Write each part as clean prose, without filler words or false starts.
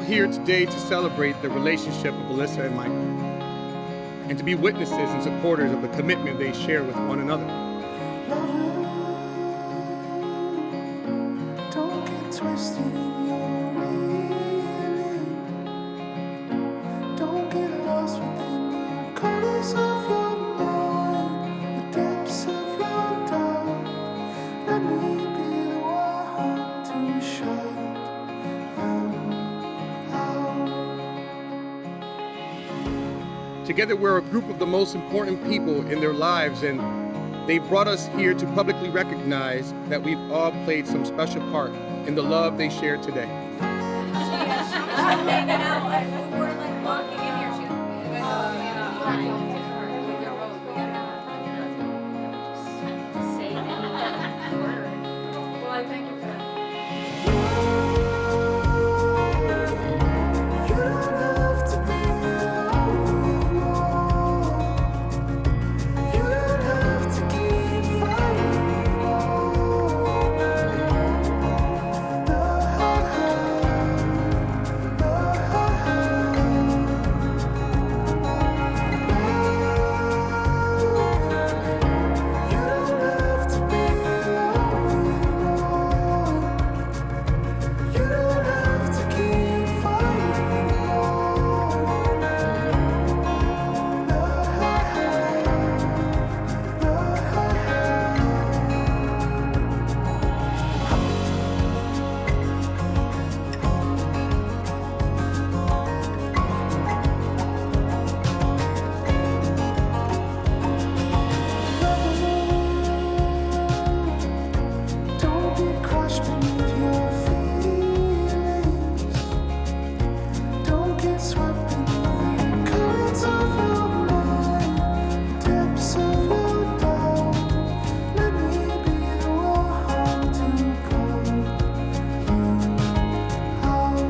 here today to celebrate the relationship of Alyssa and Michael, and to be witnesses and supporters of the commitment they share with one another. Don't get twisted in your reeling. Don't get lost within the corners of your mind, the depths of your doubt. Let me be the one to shut them out. Together we're a group of the most important people in their lives, and they've brought us here to publicly recognize that we've all played some special part in the love they share today.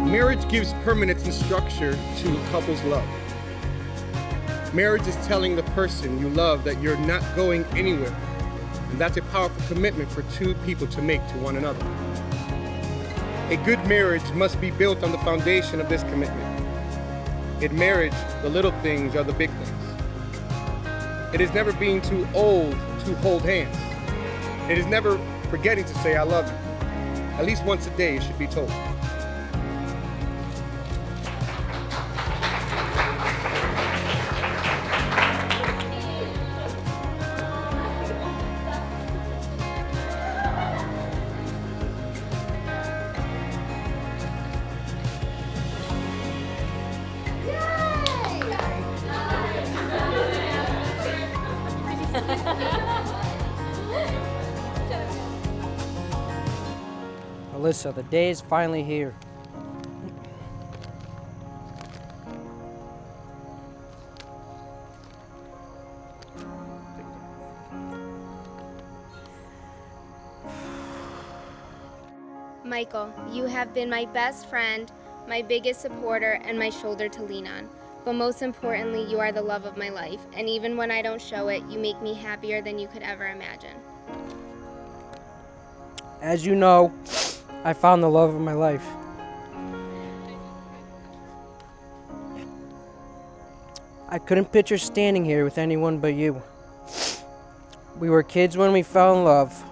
Marriage gives permanence and structure to a couple's love. Marriage is telling the person you love that you're not going anywhere, and that's a powerful commitment for two people to make to one another. A good marriage must be built on the foundation of this commitment. In marriage, the little things are the big things. It is never being too old to hold hands. It is never forgetting to say I love you. At least once a day it should be told. Alyssa, the day is finally here. Michael, you have been my best friend, my biggest supporter, and my shoulder to lean on. But most importantly, you are the love of my life, and even when I don't show it, you make me happier than you could ever imagine. As you know, I found the love of my life. I couldn't picture standing here with anyone but you. We were kids when we fell in love.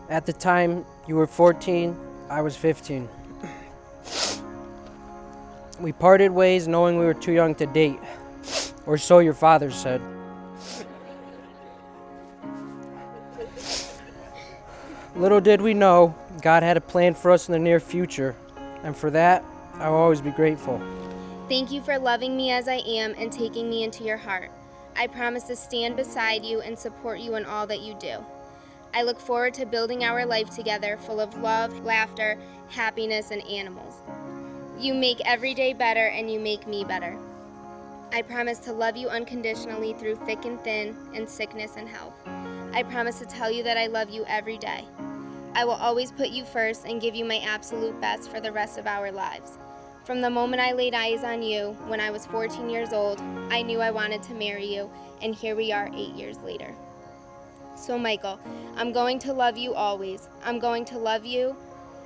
At the time, you were 14, I was 15. We parted ways knowing we were too young to date, or so your father said. Little did we know, God had a plan for us in the near future, and for that, I'll always be grateful. Thank you for loving me as I am and taking me into your heart. I promise to stand beside you and support you in all that you do. I look forward to building our life together, full of love, laughter, happiness, and animals. You make every day better, and you make me better. I promise to love you unconditionally through thick and thin, and sickness and health. I promise to tell you that I love you every day. I will always put you first and give you my absolute best for the rest of our lives. From the moment I laid eyes on you, when I was 14 years old, I knew I wanted to marry you, and here we are 8 years later. So Michael, I'm going to love you always. I'm going to love you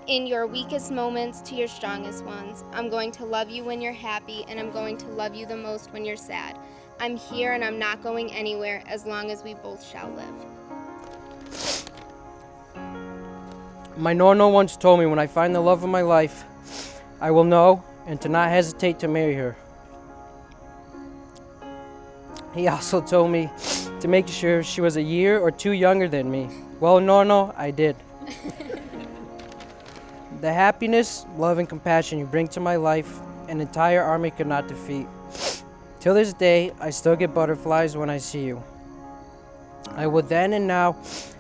In your weakest moments to your strongest ones. I'm going to love you when you're happy, and I'm going to love you the most when you're sad. I'm here and I'm not going anywhere as long as we both shall live. My Nono once told me when I find the love of my life, I will know and to not hesitate to marry her. He also told me to make sure she was a year or two younger than me. Well, Nono, I did. The happiness, love, and compassion you bring to my life, an entire army could not defeat. Till this day, I still get butterflies when I see you. I would then and now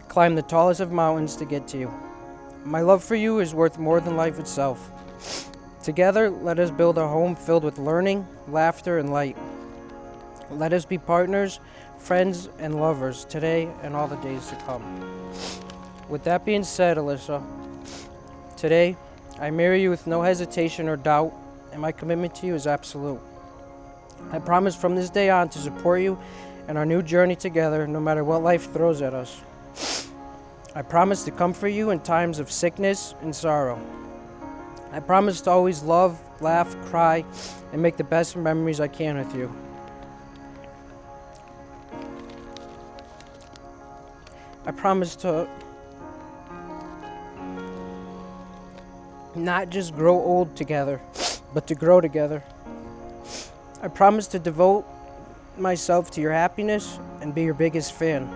climb the tallest of mountains to get to you. My love for you is worth more than life itself. Together, let us build a home filled with learning, laughter, and light. Let us be partners, friends, and lovers today and all the days to come. With that being said, Alyssa, today, I marry you with no hesitation or doubt, and my commitment to you is absolute. I promise from this day on to support you in our new journey together, no matter what life throws at us. I promise to comfort you in times of sickness and sorrow. I promise to always love, laugh, cry, and make the best memories I can with you. I promise to not just grow old together, but to grow together. I promise to devote myself to your happiness and be your biggest fan.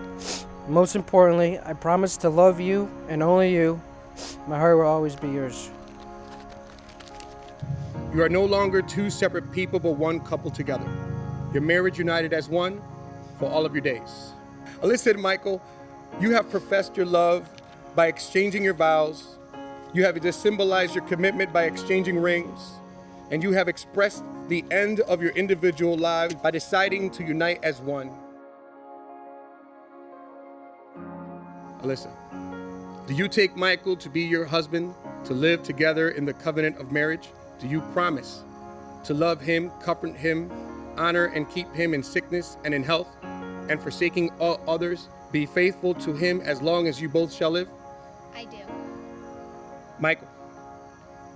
Most importantly, I promise to love you and only you. My heart will always be yours. You are no longer two separate people, but one couple together. Your marriage united as one for all of your days. Alyssa and Michael, you have professed your love by exchanging your vows. You have just symbolized your commitment by exchanging rings. And you have expressed the end of your individual lives by deciding to unite as one. Alyssa, do you take Michael to be your husband, to live together in the covenant of marriage? Do you promise to love him, comfort him, honor and keep him in sickness and in health, and forsaking all others, be faithful to him as long as you both shall live? I do. Michael,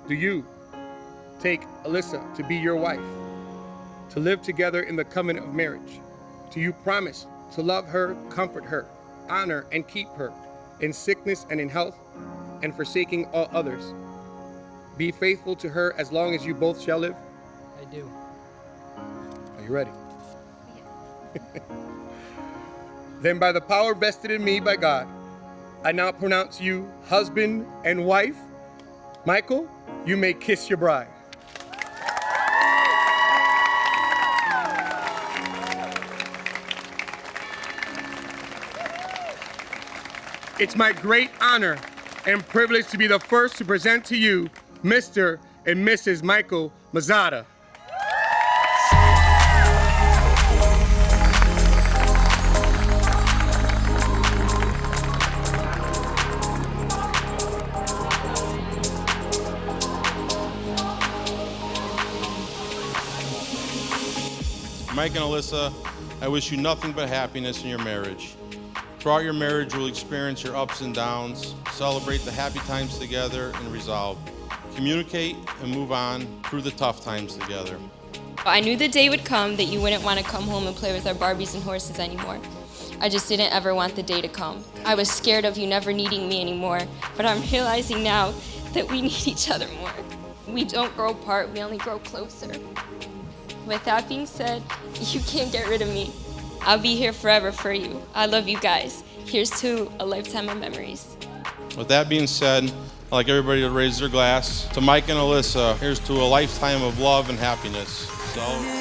do you take Alyssa to be your wife, to live together in the covenant of marriage? Do you promise to love her, comfort her, honor and keep her in sickness and in health, and forsaking all others? Be faithful to her as long as you both shall live? I do. Are you ready? Then by the power vested in me by God, I now pronounce you husband and wife. Michael, you may kiss your bride. It's my great honor and privilege to be the first to present to you Mr. and Mrs. Michael Mazzata. Mike and Alyssa, I wish you nothing but happiness in your marriage. Throughout your marriage, you'll experience your ups and downs, celebrate the happy times together, and resolve. Communicate and move on through the tough times together. I knew the day would come that you wouldn't want to come home and play with our Barbies and horses anymore. I just didn't ever want the day to come. I was scared of you never needing me anymore, but I'm realizing now that we need each other more. We don't grow apart, we only grow closer. With that being said, you can't get rid of me. I'll be here forever for you. I love you guys. Here's to a lifetime of memories. With that being said, I'd like everybody to raise their glass to Mike and Alyssa. Here's to a lifetime of love and happiness. So.